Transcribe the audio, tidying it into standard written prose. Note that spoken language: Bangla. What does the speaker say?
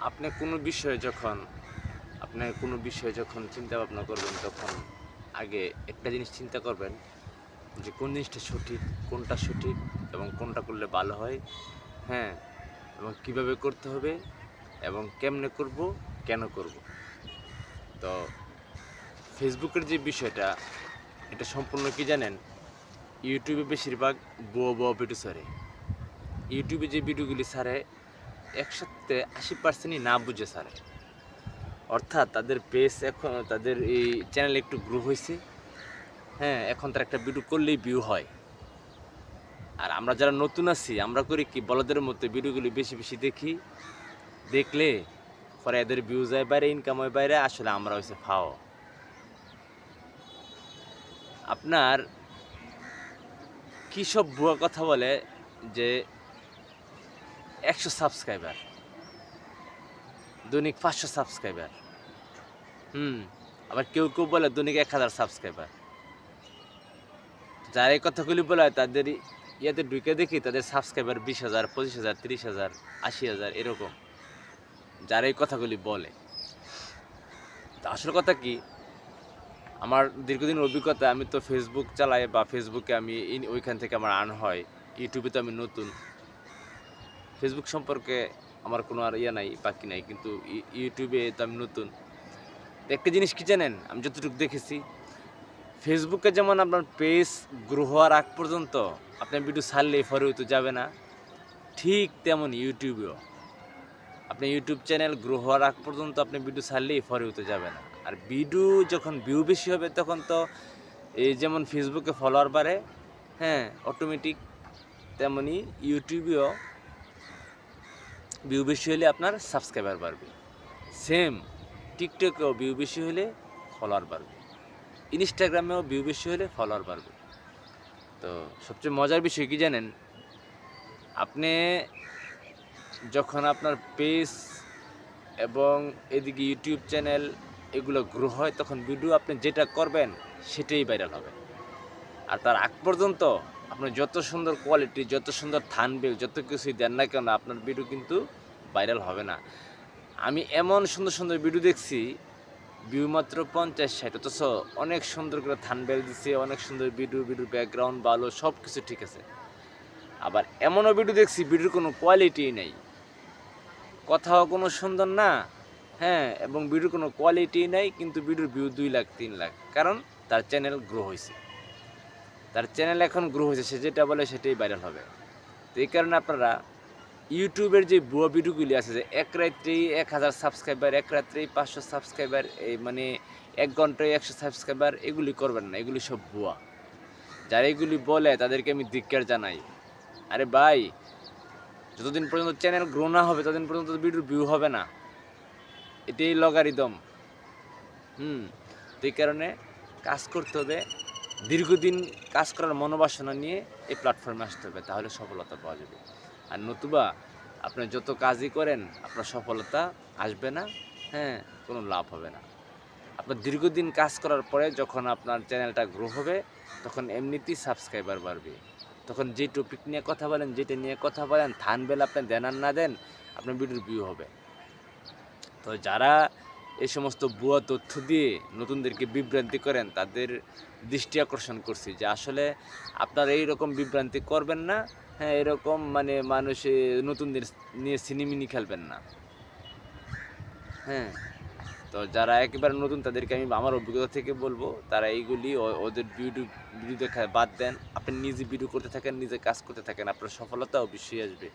আপনি কোনো বিষয়ে যখন চিন্তা ভাবনা করবেন, তখন আগে একটা জিনিস চিন্তা করবেন যে কোন জিনিসটা সঠিক, কোনটা সঠিক এবং কোনটা করলে ভালো হয়। হ্যাঁ, এবং কিভাবে করতে হবে এবং কেমনে করব, কেন করব। তো ফেসবুকের যে বিষয়টা, এটা সম্পূর্ণ কি জানেন? ইউটিউবে বেশিরভাগ ভুয়া ভুয়া ভিডিও ছাড়ে। ইউটিউবে যে ভিডিওগুলি ছাড়ে, 80% না বুঝে ছাড়ে। অর্থাৎ তাদের পেজ এখন, তাদের এই চ্যানেল একটু গ্রো হয়েছে। হ্যাঁ, এখন তার একটা ভিডিও করলেই ভিউ হয়। আর আমরা যারা নতুন আছি, আমরা করি কি, বলদের মতো ভিডিওগুলি বেশি বেশি দেখি। দেখলে পরে এদের ভিউ যায় বাইরে, ইনকাম হয় বাইরে, আসলে আমরা হয়েছে ফাও। আপনার কী সব ভুয়া কথা বলে যে 100 সাবস্ক্রাইবার, দৈনিক 500 সাবস্ক্রাইবার। আবার কেউ কেউ বলে দৈনিক 1000 সাবস্ক্রাইবার। যারা এই কথাগুলি বলে তাদের ইয়াতে ঢুকে দেখি তাদের সাবস্ক্রাইবার 20,000, 25,000, 30,000, 80,000 এরকম, যারা এই কথাগুলি বলে। তা আসল কথা কি, আমার দীর্ঘদিন অভিজ্ঞতা, আমি তো ফেসবুক চালাই বা ফেসবুকে আমি ওইখান থেকে আমার আর্ন হয়। ইউটিউবে তো আমি নতুন, ফেসবুক সম্পর্কে আমার কোনো আর নাই, বাকি নাই, কিন্তু ইউটিউবে তো আমি নতুন। একটা জিনিস কি জানেন, আমি যতটুকু দেখেছি, ফেসবুকে যেমন আপনার পেজ গ্রো হওয়ার আগ পর্যন্ত আপনার ভিডিও ছাড়লেই ফর হইতে যাবে না, ঠিক তেমন ইউটিউবেও আপনি ইউটিউব চ্যানেল গ্রো হওয়ার আগ পর্যন্ত আপনি ভিডিও ছাড়লেই ফর হইতে যাবে না। আর ভিডিও যখন ভিউ বেশি হবে, তখন তো এই যেমন ফেসবুকে ফলোয়ার বাড়ে, হ্যাঁ, অটোমেটিক, তেমনি ইউটিউবেও ভিউ বেশি হলে আপনার সাবস্ক্রাইবার বাড়বে। সেম টিকটকেও ভিউ বেশি হলে ফলোয়ার বাড়বে, ইনস্টাগ্রামেও ভিউ বেশি হলে ফলোয়ার বাড়বে। তো সবচেয়ে মজার বিষয় কি জানেন, আপনি যখন আপনার পেজ এবং এদিকে ইউটিউব চ্যানেল এগুলো গ্রো হয়, তখন ভিডিও আপনি যেটা করবেন সেটাই ভাইরাল হবে। আর তার আগ পর্যন্ত আপনার যত সুন্দর কোয়ালিটি, যত সুন্দর থাম্বনেল, যত কিছুই দেন না কেন, আপনার ভিডিও কিন্তু ভাইরাল হবে না। আমি এমন সুন্দর সুন্দর ভিডিও দেখছি, ভিউ মাত্র 50-60, অথচ অনেক সুন্দর করে থাম্বনেল দিছে, অনেক সুন্দর ভিডিওর ব্যাকগ্রাউন্ড ভালো, সব কিছু ঠিক আছে। আবার এমনও ভিডিও দেখছি, ভিডিওর কোনো কোয়ালিটিই নেই, কথাও কোনো সুন্দর না, হ্যাঁ, এবং ভিডিওর কোনো কোয়ালিটি নেই, কিন্তু ভিডিওর ভিউ 2 লাখ 3 লাখ, কারণ তার চ্যানেল গ্রো হয়েছে। তার চ্যানেল এখন গ্রো হয়েছে, সে যেটা বলে সেটাই ভাইরাল হবে। তো এই কারণে আপনারা ইউটিউবের যে ভুয়া ভিডিওগুলি আছে, যে এক রাত্রেই 1000 সাবস্ক্রাইবার, এক রাত্রেই 500 সাবস্ক্রাইবার, এই মানে 1 ঘন্টায় 100 সাবস্ক্রাইবার, এগুলি করবেন না, এগুলি সব ভুয়া। যারা এগুলি বলে তাদেরকে আমি ধিক্কার জানাই। আরে ভাই, যতদিন পর্যন্ত চ্যানেল গ্রো না হবে, ততদিন পর্যন্ত ভিডিওর ভিউ হবে না, এটাই লগারিদম। তো এই কারণে কাজ করতে হবে, দীর্ঘদিন কাজ করার মনোবাসনা নিয়ে এই প্ল্যাটফর্মে আসতে হবে, তাহলে সফলতা পাওয়া যাবে। আর নতুবা আপনি যত কাজই করেন, আপনার সফলতা আসবে না, হ্যাঁ, কোনো লাভ হবে না। আপনার দীর্ঘদিন কাজ করার পরে যখন আপনার চ্যানেলটা গ্রো হবে, তখন এমনিতেই সাবস্ক্রাইবার বাড়বে। তখন যে টপিক নিয়ে কথা বলেন, যেটা নিয়ে কথা বলেন, থাম্বনেল আপনি দেন আর না দেন, আপনার ভিডিওর ভিউ হবে। তো যারা এই সমস্ত ভুয়া তথ্য দিয়ে নতুনদেরকে বিভ্রান্তি করেন, তাদের দৃষ্টি আকর্ষণ করছি যে আসলে আপনারা এইরকম বিভ্রান্তি করবেন না, হ্যাঁ, এরকম মানে মানুষে নতুনদের নিয়ে সিনেমিনি খেলবেন না, হ্যাঁ। তো যারা একেবারে নতুন, তাদেরকে আমি আমার অভিজ্ঞতা থেকে বলবো, তারা এইগুলি ওদের ভিডিও দেখা বাদ দেন, আপনি নিজে ভিডিও করতে থাকেন, নিজে কাজ করতে থাকেন, আপনার সফলতা অবশ্যই আসবে।